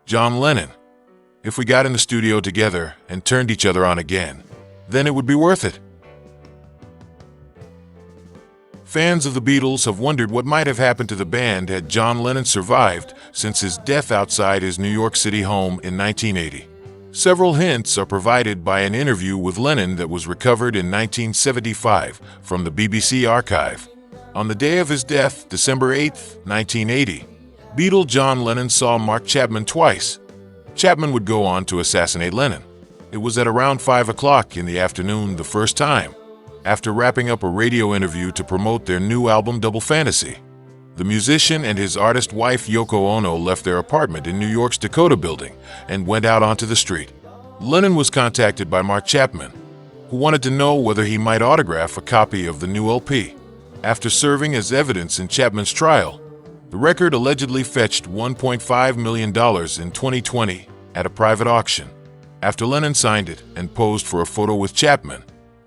John Lennon. If we got in the studio together and turned each other on again, then it would be worth it. Fans of the Beatles have wondered what might have happened to the band had John Lennon survived since his death outside his New York City home in 1980. Several hints are provided by an interview with Lennon that was recovered in 1975 from the BBC archive. On the day of his death, December 8, 1980, Beatle John Lennon saw Mark Chapman twice. Chapman would go on to assassinate Lennon. It was at around 5 o'clock in the afternoon the first time, after wrapping up a radio interview to promote their new album Double Fantasy. The musician and his artist wife Yoko Ono left their apartment in New York's Dakota Building and went out onto the street. Lennon was contacted by Mark Chapman, who wanted to know whether he might autograph a copy of the new LP. After serving as evidence in Chapman's trial, the record allegedly fetched $1.5 million in 2020 at a private auction. After Lennon signed it and posed for a photo with Chapman,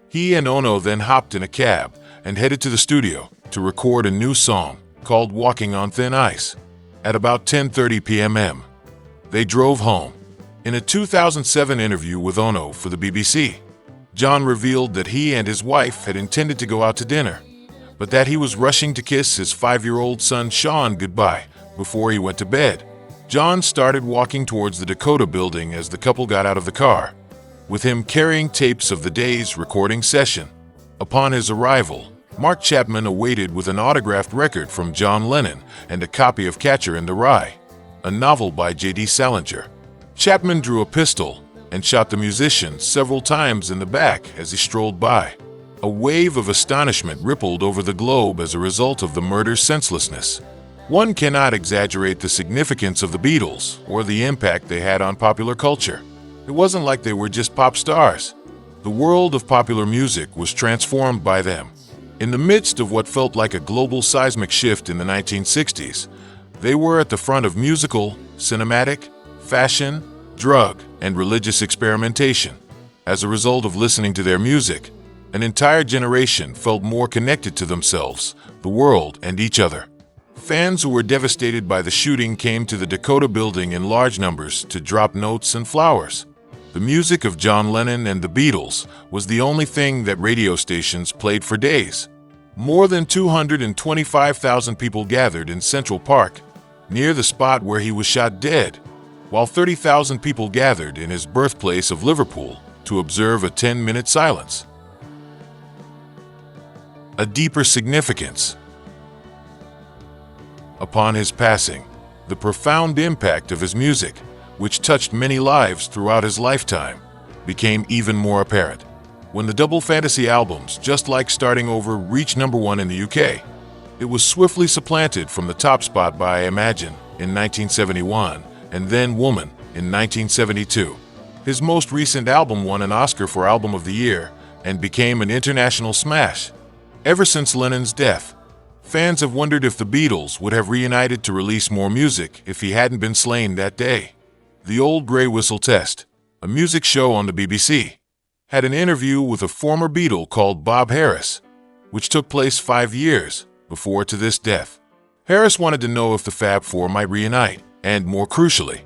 he and Ono then hopped in a cab and headed to the studio to record a new song called Walking on Thin Ice. At about 10:30 p.m., they drove home. In a 2007 interview with Ono for the BBC, John revealed that he and his wife had intended to go out to dinner, but that he was rushing to kiss his 5-year-old son Sean goodbye before he went to bed. John started walking towards the Dakota Building as the couple got out of the car, with him carrying tapes of the day's recording session. Upon his arrival, Mark Chapman awaited with an autographed record from John Lennon and a copy of Catcher in the Rye, a novel by J.D. Salinger. Chapman drew a pistol and shot the musician several times in the back as he strolled by. A wave of astonishment rippled over the globe as a result of the murder's senselessness. One cannot exaggerate the significance of the Beatles or the impact they had on popular culture. It wasn't like they were just pop stars. The world of popular music was transformed by them. In the midst of what felt like a global seismic shift in the 1960s, they were at the front of musical, cinematic, fashion, drug, and religious experimentation. As a result of listening to their music, an entire generation felt more connected to themselves, the world, and each other. Fans who were devastated by the shooting came to the Dakota Building in large numbers to drop notes and flowers. The music of John Lennon and the Beatles was the only thing that radio stations played for days. More than 225,000 people gathered in Central Park, near the spot where he was shot dead, while 30,000 people gathered in his birthplace of Liverpool to observe a 10-minute silence. A deeper significance. Upon his passing, the profound impact of his music, which touched many lives throughout his lifetime, became even more apparent. When the Double Fantasy albums, Just Like Starting Over, reached #1 in the UK, it was swiftly supplanted from the top spot by Imagine in 1971 and then Woman in 1972. His most recent album won an Oscar for Album of the Year and became an international smash. Ever since Lennon's death, fans have wondered if the Beatles would have reunited to release more music if he hadn't been slain that day. The Old Grey Whistle Test, a music show on the BBC, had an interview with a former Beatle called Bob Harris, which took place 5 years before to this death. Harris wanted to know if the Fab Four might reunite, and more crucially,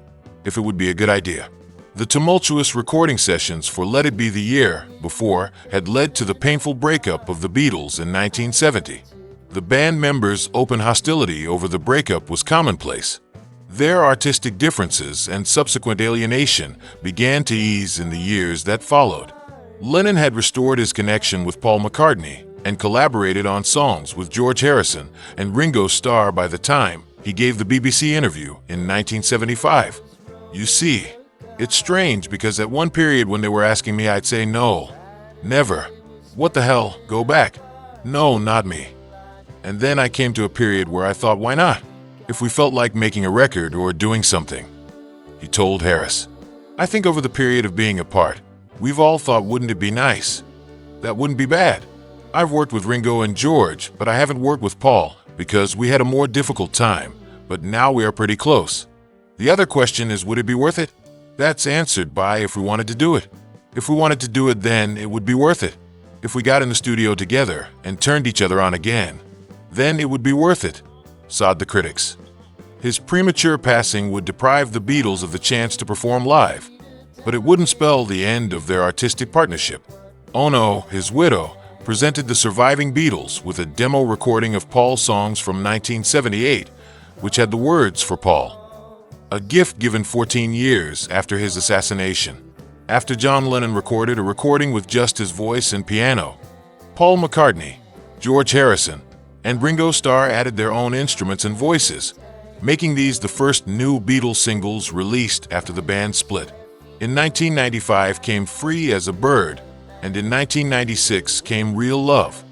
if it would be a good idea. The tumultuous recording sessions for Let It Be the Year before had led to the painful breakup of the Beatles in 1970. The band members' open hostility over the breakup was commonplace. Their artistic differences and subsequent alienation began to ease in the years that followed. Lennon had restored his connection with Paul McCartney and collaborated on songs with George Harrison and Ringo Starr by the time he gave the BBC interview in 1975. You see, it's strange because at one period when they were asking me, I'd say no, never, what the hell, go back, no, not me. And then I came to a period where I thought, why not? If we felt like making a record or doing something, he told Harris. I think over the period of being apart, we've all thought, wouldn't it be nice? That wouldn't be bad. I've worked with Ringo and George, but I haven't worked with Paul because we had a more difficult time, but now we are pretty close. The other question is, would it be worth it? That's answered by if we wanted to do it. If we wanted to do it, then it would be worth it. If we got in the studio together and turned each other on again, then it would be worth it, sighed the critics. His premature passing would deprive the Beatles of the chance to perform live, but it wouldn't spell the end of their artistic partnership. Ono, his widow, presented the surviving Beatles with a demo recording of Paul's songs from 1978, which had the words for Paul, a gift given 14 years after his assassination. After John Lennon recorded a recording with just his voice and piano, Paul McCartney, George Harrison, and Ringo Starr added their own instruments and voices, making these the first new Beatles singles released after the band split. In 1995 came Free as a Bird, and in 1996 came Real Love.